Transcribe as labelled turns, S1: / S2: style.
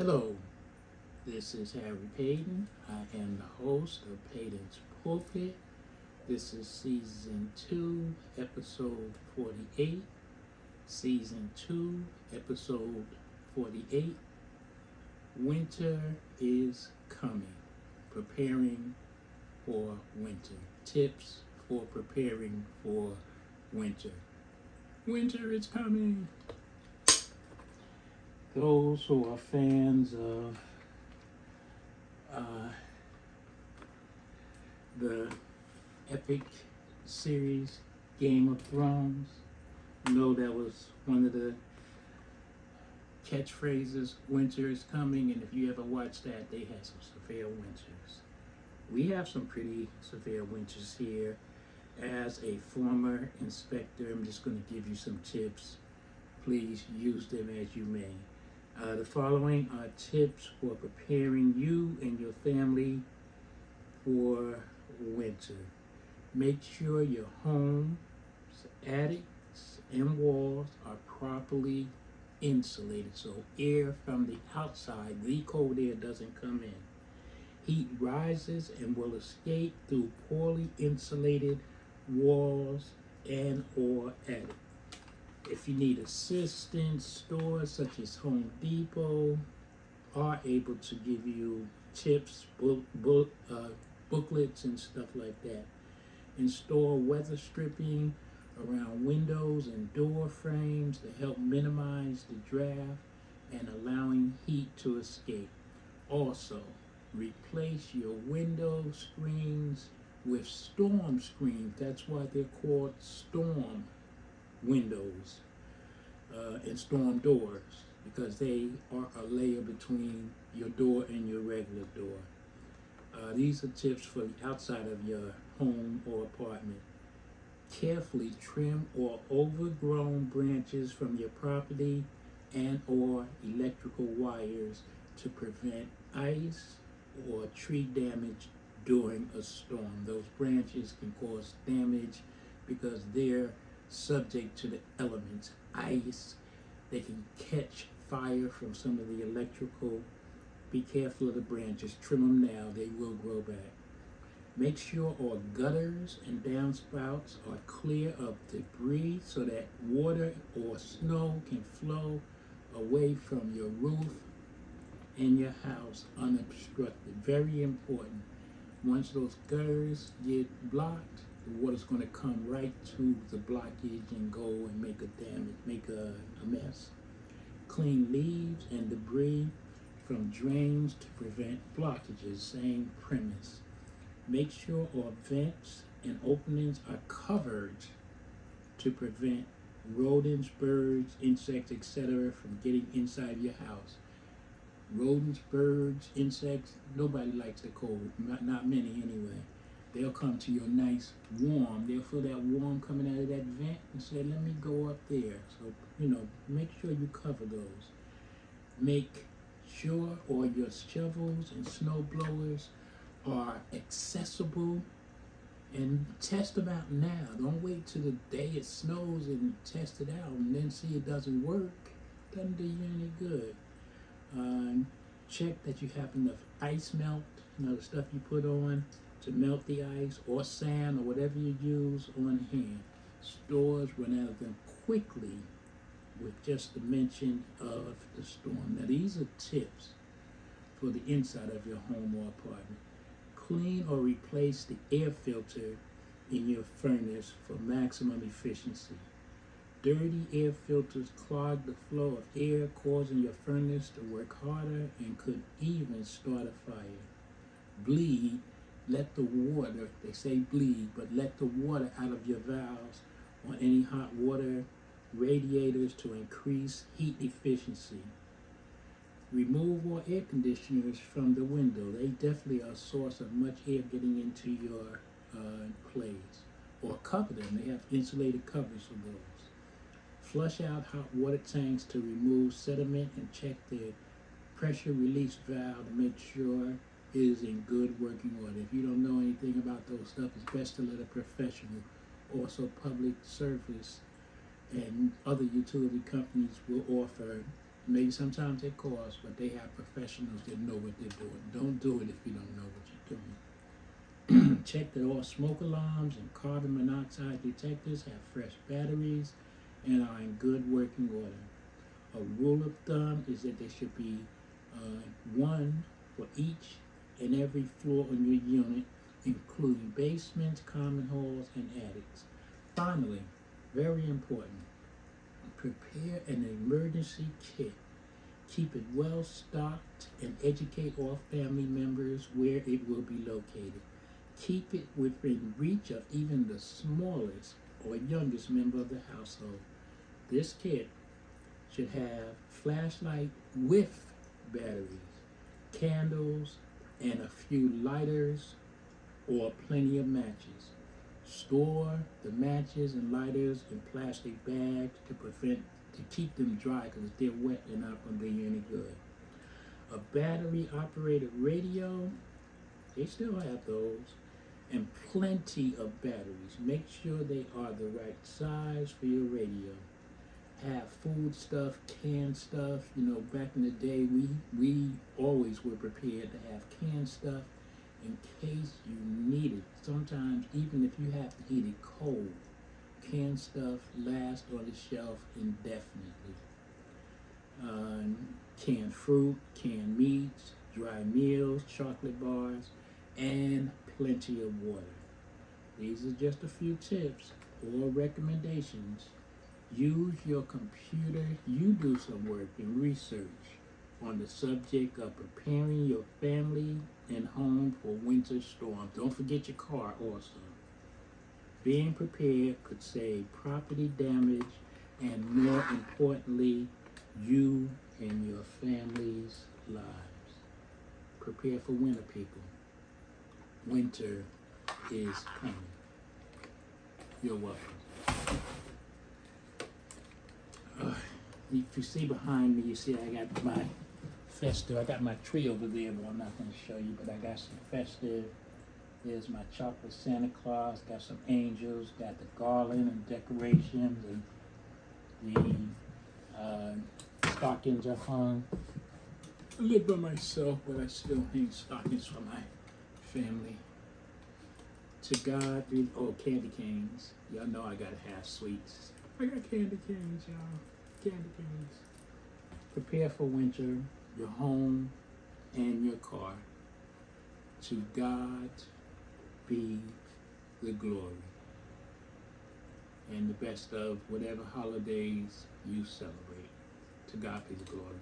S1: Hello, this is Harry Paden. I am the host of Paden's Pulpit. This is Season 2, Episode 48. Season 2, Episode 48. Winter is coming. Preparing for winter. Tips for preparing for winter. Winter is coming. Those who are fans of the epic series Game of Thrones know that was one of the catchphrases, winter is coming, and if you ever watched that, they had some severe winters. We have some pretty severe winters here. As a former inspector, I'm just going to give you some tips. Please use them as you may. The following are tips for preparing you and your family for winter. Make sure your home's attics and walls are properly insulated so air from the outside, the cold air, doesn't come in. Heat rises and will escape through poorly insulated walls and or attic. If you need assistance, stores such as Home Depot are able to give you tips, booklets and stuff like that. Install weather stripping around windows and door frames to help minimize the draft and allowing heat to escape. Also, replace your window screens with storm screens. That's why they're called storm windows and storm doors, because they are a layer between your door and your regular door. These are tips for the outside of your home or apartment. Carefully trim or overgrown branches from your property and or electrical wires to prevent ice or tree damage during a storm. Those branches can cause damage because they're subject to the elements. Ice, they can catch fire from some of the electrical. Be careful of the branches. Trim them now, they will grow back. Make sure all gutters and downspouts are clear of debris so that water or snow can flow away from your roof and your house unobstructed. Very important. Once those gutters get blocked, the water's going to come right to the blockage and go and make a mess. Clean leaves and debris from drains to prevent blockages. Same premise. Make sure all vents and openings are covered to prevent rodents, birds, insects, etc. from getting inside your house. Rodents, birds, insects, nobody likes the cold. Not many anyway. They'll come to your nice warm. They'll feel that warm coming out of that vent and say, let me go up there. So, make sure you cover those. Make sure all your shovels and snow blowers are accessible, and test them out now. Don't wait till the day it snows and test it out and then see it doesn't work. Doesn't do you any good. Check that you have enough ice melt, the stuff you put on to melt the ice, or sand, or whatever you use on hand. Stores run out of them quickly with just the mention of the storm. Now these are tips for the inside of your home or apartment. Clean or replace the air filter in your furnace for maximum efficiency. Dirty air filters clog the flow of air, causing your furnace to work harder and could even start a fire. Bleed. Let the water, they say bleed, but let the water out of your valves on any hot water radiators to increase heat efficiency. Remove all air conditioners from the window. They definitely are a source of much air getting into your place. Or cover them. They have insulated covers for those. Flush out hot water tanks to remove sediment and check the pressure release valve to make sure it is in good working order. If you don't know anything about those stuff, it's best to let a professional. Also, public service and other utility companies will offer Maybe sometimes they cost, but they have professionals that know what they're doing. Don't do it if you don't know what you're doing. Check that all smoke alarms and carbon monoxide detectors have fresh batteries and are in good working order. A rule of thumb is that there should be one for each and every floor on your unit, including basements, common halls, and attics. Finally, very important, prepare an emergency kit. Keep it well stocked and educate all family members where it will be located. Keep it within reach of even the smallest or youngest member of the household. This kit should have flashlight with batteries, candles, and a few lighters or plenty of matches. Store the matches and lighters in plastic bags to keep them dry, because if they're wet, they're not going to be any good. A battery operated radio, they still have those, and plenty of batteries. Make sure they are the right size for your radio. Have food stuff, canned stuff. You know, back in the day, we always were prepared to have canned stuff in case you need it. Sometimes, even if you have to eat it cold, canned stuff lasts on the shelf indefinitely. Canned fruit, canned meats, dry meals, chocolate bars, and plenty of water. These are just a few tips or recommendations. Use your computer. You do some work and research on the subject of preparing your family and home for winter storms. Don't forget your car also. Being prepared could save property damage and, more importantly, you and your family's lives. Prepare for winter, people. Winter is coming. You're welcome. If you see behind me, you see I got my festive. I got my tree over there, but I'm not going to show you. But I got some festive. There's my chocolate Santa Claus. Got some angels. Got the garland and decorations, and the stockings are hung. I live by myself, but I still hang stockings for my family. To God be candy canes. Y'all know I gotta have sweets. I got candy canes, y'all. Candy canes. Prepare for winter, your home and your car. To God be the glory. And the best of whatever holidays you celebrate. To God be the glory.